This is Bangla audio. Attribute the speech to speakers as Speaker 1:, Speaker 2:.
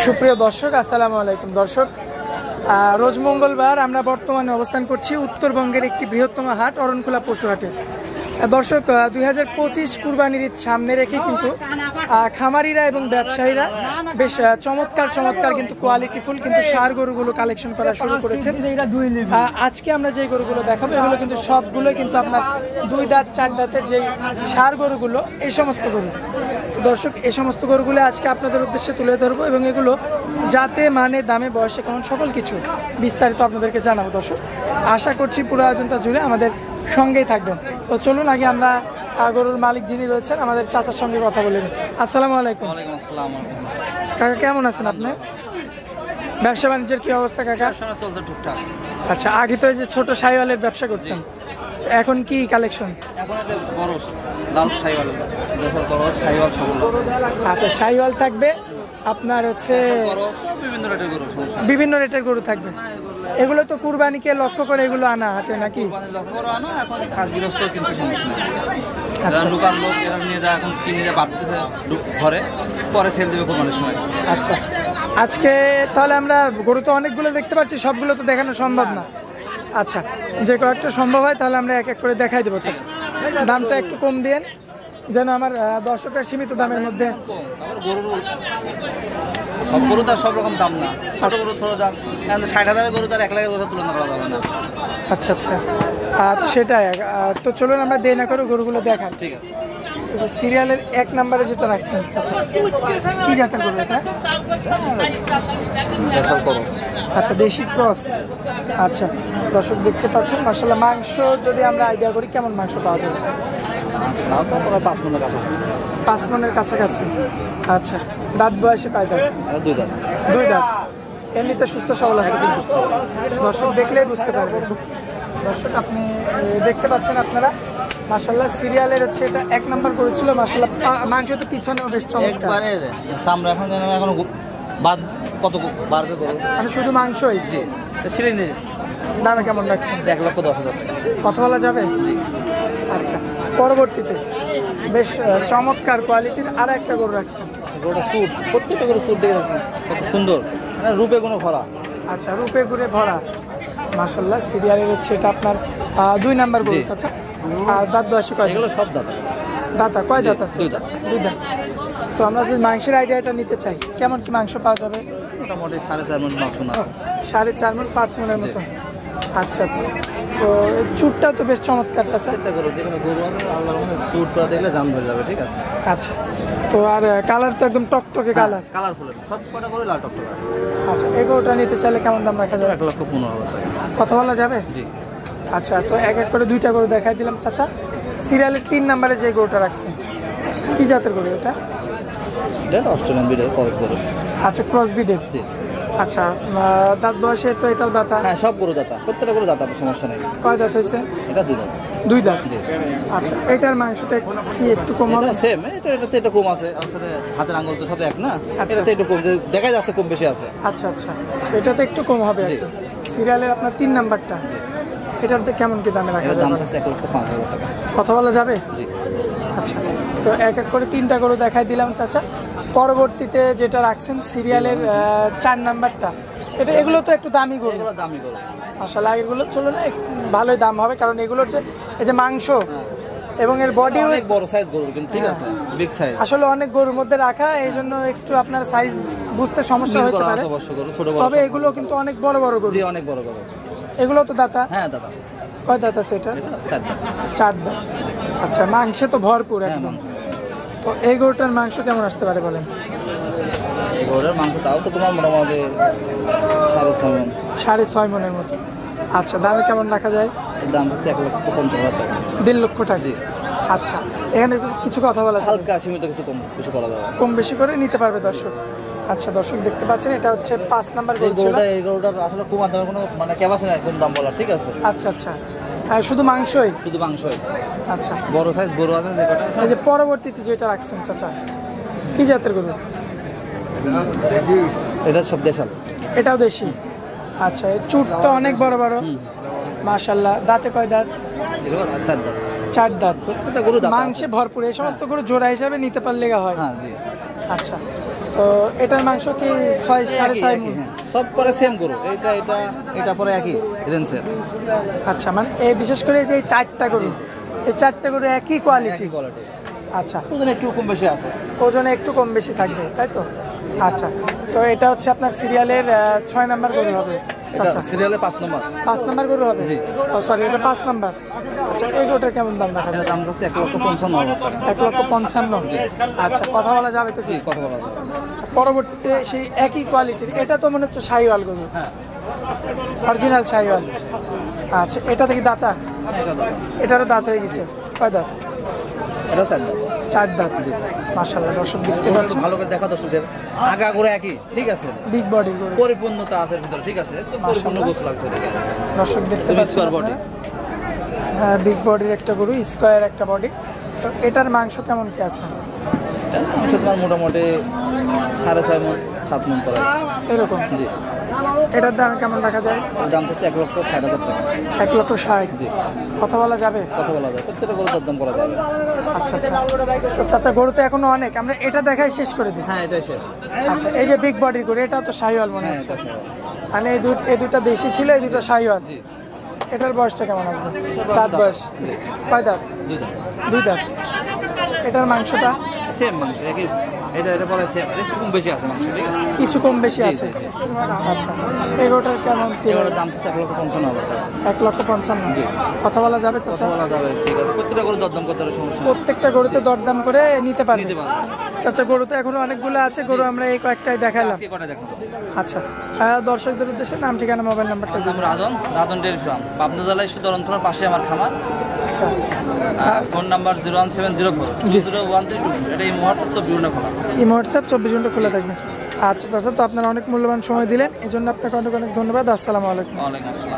Speaker 1: সুপ্রিয় দর্শক, আসসালামু আলাইকুম। দর্শক, রোজ মঙ্গলবার আমরা বর্তমানে অবস্থান করছি উত্তরবঙ্গের একটি বৃহত্তম হাট অরণকুলা পশু হাটে। দর্শক, 2025 কুরবানির ঈদ সামনে রেখে কিন্তু খামারিরা এবং ব্যবসায়ীরা বেশ চমৎকার কিন্তু কোয়ালিটিফুল কিন্তু ষাঁড় গরুগুলো কালেকশন করা শুরু করেছেন। আজকে আমরা যে গরুগুলো দেখাবো এগুলো কিন্তু সবগুলোই কিন্তু আপনার 2 দাঁত 4 দাঁতের যে ষাঁড় গরুগুলো, এই সমস্ত গরু। দর্শক, এই সমস্ত গরুগুলো আজকে আপনাদের উদ্দেশ্যে তুলে ধরবো এবং এগুলো যাতে মানে দামে বয়সে কেমন সকল কিছু বিস্তারিত আপনাদেরকে জানাবো। দর্শক, আশা করছি পুরো আয়োজনটা জুড়ে আমাদের সঙ্গেই থাকবেন। তো চলুন আগে আমরা গরুর মালিক যিনি রয়েছেন আমাদের চাচার সঙ্গে কথা বলে নিই। আসসালামু আলাইকুম।
Speaker 2: ওয়ালাইকুম আসসালাম।
Speaker 1: কাকা কেমন আছেন আপনি? ব্যবসা বাণিজ্যের কি অবস্থা কাকা?
Speaker 2: চলছে টুকটাক।
Speaker 1: আচ্ছা, আগে তো এই যে ছোট শাইওয়ালের ব্যবসা করতেন, তো এখন কি কালেকশন?
Speaker 2: এখন বড় লাল শাইওয়াল, শাইওয়াল সবগুলো আছে।
Speaker 1: আচ্ছা, শাইওয়াল থাকবে আপনার হচ্ছে বিভিন্ন রেটের গরু থাকবে। এগুলো তো কুরবানিকে লক্ষ্য করে এগুলো আনা হাতে নাকি? আচ্ছা, আজকে তাহলে আমরা গরু তো অনেকগুলো দেখতে পাচ্ছি, সবগুলো তো দেখানো সম্ভব না। আচ্ছা, যে কয়েকটা সম্ভব হয় তাহলে আমরা এক এক করে দেখাই দেবো। আচ্ছা, দামটা একটু কম দিয়েন যেন আমার দর্শকরা সীমিত দামের মধ্যে।
Speaker 2: সব গরু তার সব রকম দাম না, ছোট গরু ছোট দাম। 60,000 গরু তার 1 লাখের গরু তুলনা করা যাবে না।
Speaker 1: আচ্ছা আচ্ছা, সেটাই। তো চলুন আমরা দেরি না করে গরুগুলো দেখান।
Speaker 2: ঠিক আছে।
Speaker 1: সিরিয়ালের 1 নম্বরে যেটা রাখছেন, আচ্ছা কি জাতের গরু এটা? আচ্ছা, দেশি ক্রস। আচ্ছা, দর্শক দেখতে পাচ্ছেন মাশাআল্লাহ। মাংস যদি আমরা আইডিয়া করি কেমন মাংস পাওয়া যাবে? 5 মনের কাছাকাছি। আচ্ছা, দাঁত বয়সে কয় দাঁত?
Speaker 2: 2 দাঁত।
Speaker 1: 2 দাঁত। এমনিতে সুস্থ সবল আছে? দর্শক দেখলেই বুঝতে পারবেন। দর্শক, আপনি দেখতে পাচ্ছেন আপনারা মাশাআল্লাহ সিরিয়ালের হচ্ছে এটা 1 নাম্বার করেছিল। মাশাআল্লাহ মাংস তো পিছনেও বেশ চমৎকার।
Speaker 2: সামনে এখন বাদ কত বাড়বে গরু?
Speaker 1: মানে শুধু মাংসই?
Speaker 2: জি। সিলিন্ডার
Speaker 1: দামে কেমন রাখছেন?
Speaker 2: 1,10,000।
Speaker 1: কথা বলা যাবে? জি। আচ্ছা, পরবর্তীতে বেশ চমৎকার কোয়ালিটির আর একটা গরু রাখছেন।
Speaker 2: গরুটা ফুট, প্রত্যেকটা গরু ফুট দেখে রাখছেন, কত সুন্দর, মানে রূপে কোনো ভরা।
Speaker 1: আচ্ছা, রূপে গুণে ভরা মাশাআল্লাহ। সিরিয়ালের হচ্ছে এটা আপনার 2 নাম্বার গরু। আচ্ছা, আর দাঁত বয়সে কয়?
Speaker 2: এগুলো সব দাঁত।
Speaker 1: দাঁতা কয় দাঁত আছে?
Speaker 2: 2 দাঁত।
Speaker 1: 2 দাঁত। তো আমরা যদি মাংসের আইডিয়াটা নিতে চাই, কেমন কি মাংস পাওয়া যাবে?
Speaker 2: মোটামুটি 4.5 মণ মাংস না?
Speaker 1: 4.5 মণ 5 মণের মতো। আচ্ছা আচ্ছা, তো চুটটাও তো বেশ চমৎকার চাচা।
Speaker 2: গরু দেখলে গরু আল্লাহর মধ্যে চুট করা দেখলে জান ধরে যাবে। ঠিক আছে।
Speaker 1: আচ্ছা, তো আর কালার তো একদম টকটকে কালার,
Speaker 2: কালারফুল, সব কটা করে লাল টকটকে।
Speaker 1: আচ্ছা, এই গরুটা নিতে চাইলে কেমন দাম রাখা যাবে?
Speaker 2: 1,15,000 টাকা।
Speaker 1: কথা বলা যাবে?
Speaker 2: জি।
Speaker 1: আচ্ছা, তো এক এক করে 2টা গরু দেখাই দিলাম চাচা। সিরিয়ালের 3 নাম্বারে যে গরুটা রাখছেন কি জাতের গরু এটা?
Speaker 2: এটা অস্ট্রেলিয়ান ব্রিডের ক্রস গরু।
Speaker 1: আচ্ছা, ক্রস ব্রিডের।
Speaker 2: জি।
Speaker 1: আচ্ছা, দাঁত বয়সে তো এটাও দাঁতা?
Speaker 2: হ্যাঁ, সব গরু দাঁতা, প্রত্যেকটা গরু দাঁতা, সমস্যা নেই।
Speaker 1: কয় দাঁত হয়েছে?
Speaker 2: এটা 2 দাঁত।
Speaker 1: 2 দাঁত।
Speaker 2: জি।
Speaker 1: আচ্ছা, এটার মাংসটা কি একটু কম হবে?
Speaker 2: সেম, এটাতে একটু কম আছে। আসলে হাতের আঙ্গুল তো সব এক না, এটাতে একটু কম দেখা যাচ্ছে, কম বেশি আছে।
Speaker 1: আচ্ছা আচ্ছা, এটাতে একটু কম হবে আর কি। সিরিয়ালের আপনার 3 নাম্বারটা, এটাতে কেমন কি দামে রাখা যাবে?
Speaker 2: দাম আছে 1,05,000 টাকা।
Speaker 1: কথা বলা যাবে?
Speaker 2: জি।
Speaker 1: আচ্ছা, তো এক এক করে 3টা গরু দেখাই দিলাম চাচা। পরবর্তীতে যেটা রাখছেন সিরিয়ালের 4 নাম্বারটা, এগুলো তো একটু দামি গরু।
Speaker 2: দামি গরু
Speaker 1: আসলে এগুলো চলো না, ভালোই দাম হবে, কারণ এগুলোর যে এই যে মাংস এবং এর বডি
Speaker 2: অনেক বড় সাইজ গরু, কিন্তু ঠিক আছে, বিগ সাইজ।
Speaker 1: আসলে অনেক গরুর মধ্যে রাখা, এই জন্য একটু আপনার সাইজ বুঝতে সমস্যা হতে পারে। তবে এগুলো কিন্তু অনেক বড় বড় গরু।
Speaker 2: জি, অনেক বড় গরু।
Speaker 1: এগুলো তো দাতা?
Speaker 2: হ্যাঁ, দাতা।
Speaker 1: কয় দাঁত আছে এটা?
Speaker 2: 4 দাঁত।
Speaker 1: 4 দাঁত। আচ্ছা, মাংসে তো ভরপুর একদম। তো এই গরুটার মাংস কেমন আসতে পারে বলেন?
Speaker 2: এই গরুটার মাংস তাও তো তোমার মোটামুটি 6.5 মণ।
Speaker 1: 6.5 মণের মতো। আচ্ছা, দামে কেমন রাখা যায়?
Speaker 2: দাম হচ্ছে 1,50,000 টাকা।
Speaker 1: 1.5 লক্ষ টাকা।
Speaker 2: জি।
Speaker 1: আচ্ছা, এখানে কিছু কথা বলা যাবে?
Speaker 2: হালকা সীমিত কিছু কম বেশি করা যাবে,
Speaker 1: কম বেশি করে নিতে পারবে দর্শক। আচ্ছা, দর্শক দেখতে পাচ্ছেন এটা হচ্ছে 5 নাম্বার গরু ছিল।
Speaker 2: এই গরুটার আসলে কমার দামের কোনো মানে ক্যাপাসিটি নাই, কোন দাম বলা। ঠিক আছে।
Speaker 1: আচ্ছা আচ্ছা, হ্যাঁ, শুধু মাংসই?
Speaker 2: শুধু মাংসই।
Speaker 1: আচ্ছা,
Speaker 2: বড় সাইজ গরু আছে যে কটা।
Speaker 1: এই যে পরবর্তীতে যেটা রাখছেন চাচা, কি জাতের গরু?
Speaker 2: এটা সব দেশাল।
Speaker 1: এটাও দেশি। আচ্ছা, এই চুট তো অনেক বড় বড় মাশাআল্লাহ। দাঁতে কয় দাঁত?
Speaker 2: 4 দাঁত।
Speaker 1: 4 দাঁত।
Speaker 2: প্রত্যেকটা গরু দাঁত
Speaker 1: মাংসে ভরপুর। এই সমস্ত গরু জোড়া হিসাবে নিতে পারলে হয়।
Speaker 2: হ্যাঁ, জি।
Speaker 1: আচ্ছা, তো এটার মাংস কি 6-6.5 মণ?
Speaker 2: সব পরে সেম গরু, এটা পরে একই রেঞ্জের।
Speaker 1: আচ্ছা, মানে এই বিশেষ করে যে এই 4টা গরু, এই 4টা গরু একই কোয়ালিটি। আচ্ছা,
Speaker 2: ওজন একটু কম বেশি আছে,
Speaker 1: ওজনে একটু কম বেশি থাকবে, তাই তো? আচ্ছা, তো এটা হচ্ছে আপনার সিরিয়ালের 6 নাম্বার গরু হবে। আচ্ছা,
Speaker 2: সিরিয়ালে 5 নম্বর।
Speaker 1: 5 নাম্বার গরু হবে।
Speaker 2: জি।
Speaker 1: ও সরি, এটা 5 নাম্বার। আচ্ছা, এই গরুটার কেমন দাম রাখা যাবে?
Speaker 2: দাম হচ্ছে 1,55,000 টাকা।
Speaker 1: 1,55,000। আচ্ছা, কথা বলা যাবে তো?
Speaker 2: জি, কথা বলা যাবে।
Speaker 1: আচ্ছা, পরবর্তীতে সেই একই কোয়ালিটির, এটা তো মনে হচ্ছে শাহিওয়াল গরু,
Speaker 2: হ্যাঁ,
Speaker 1: অরিজিনাল শাহিওয়াল। আচ্ছা, এটা থেকে দাঁতা?
Speaker 2: এটা দাম।
Speaker 1: এটারও দাঁত হয়ে গেছে, কয় দাঁত?
Speaker 2: এটা 4 দাম।
Speaker 1: 4 দাঁত। মাশাআল্লাহ, দর্শক দেখতে পাচ্ছেন
Speaker 2: ভালো করে দেখা দর্শকদের, আগা করে একই, ঠিক আছে,
Speaker 1: বিগ বডি গরু,
Speaker 2: পরিপূর্ণতা আছে ভিতরে, ঠিক আছে, একদম পরিপূর্ণ গোছ লাগছে দেখে।
Speaker 1: দর্শক দেখতে
Speaker 2: Big
Speaker 1: পাচ্ছেন
Speaker 2: square body।
Speaker 1: হ্যাঁ, বিগ বডির একটা গরু, স্কয়ার একটা বডি। তো এটার মাংস কেমন কি আছে?
Speaker 2: তোমার মোটামুটি 6.5 মণ 7 মণ পরে
Speaker 1: এরকম।
Speaker 2: জি।
Speaker 1: এটার দাম কেমন রাখা যায়?
Speaker 2: এর দাম হচ্ছে 1,60,000 টাকা।
Speaker 1: 1,60,000।
Speaker 2: জি।
Speaker 1: কথা বলা যাবে?
Speaker 2: কথা বলা যায়, প্রত্যেকটা গরু দরদাম করা যাবে।
Speaker 1: আচ্ছা আচ্ছা, তো চাচা গরু তো এখনো অনেক, আমরা এটা দেখাই শেষ করে দিই।
Speaker 2: হ্যাঁ, এটাই শেষ।
Speaker 1: আচ্ছা, এই যে বিগ বডির গরু, এটা তো শাহিওয়াল মনে
Speaker 2: হ্যাঁ,
Speaker 1: হচ্ছে,
Speaker 2: এটা শেষ।
Speaker 1: মানে এই দুটা দেশি ছিল, এই দুটো শাহিওয়াল।
Speaker 2: জি।
Speaker 1: এটার বয়সটা কেমন আসবে? দাঁত বয়স কয় দাঁত?
Speaker 2: 2 দাম।
Speaker 1: 2 দাঁত। আচ্ছা, এটার মাংসটা
Speaker 2: সেম মাংস, একই। এটা পরে সেম, একটু কম বেশি আছে মাংস, ঠিক আছে।
Speaker 1: কিছু কম বেশি
Speaker 2: জি,
Speaker 1: আছে।
Speaker 2: জি, জি।
Speaker 1: আচ্ছা, এগোটার কেমন কি?
Speaker 2: এগুলোর দাম হচ্ছে 1,55,000 টাকা।
Speaker 1: 1,55,000।
Speaker 2: জি।
Speaker 1: কথা বলা যাবে
Speaker 2: কথা
Speaker 1: চাচা?
Speaker 2: বলা যাবে, ঠিক আছে, প্রত্যেকটা গরু দরদাম করতে হবে, সমস্যা নেই।
Speaker 1: প্রত্যেকটা গরুতে দরদাম করে নিতে পারবে।
Speaker 2: নিতে পারবে।
Speaker 1: আচ্ছা, গরু তো এখনো অনেকগুলো আছে, গরু আমরা এই কয়েকটাই দেখাইলাম।
Speaker 2: আজকে কটা দেখাবো?
Speaker 1: আচ্ছা, দর্শকদের উদ্দেশ্যে নাম, ঠিকানা, মোবাইল নাম্বারটা দিন।
Speaker 2: নাম রাজন ডেয়ারি ফার্ম, পাবনা জেলায় সুদরন থানার পাশে আমার খামার।
Speaker 1: আচ্ছা,
Speaker 2: ফোন নাম্বার 01704 20132। এটা এই হোয়াটসঅ্যাপ সব বিভিন্ন খোলা।
Speaker 1: এই হোয়াটসঅ্যাপ 24 ঘন্টা খোলা থাকবে। আচ্ছা চাচা, তো আপনারা অনেক মূল্যবান সময় দিলেন, এই জন্য আপনাকে অনেক অনেক ধন্যবাদ। আসসালামু আলাইকুম।
Speaker 2: ওয়ালাইকুম আসসালাম।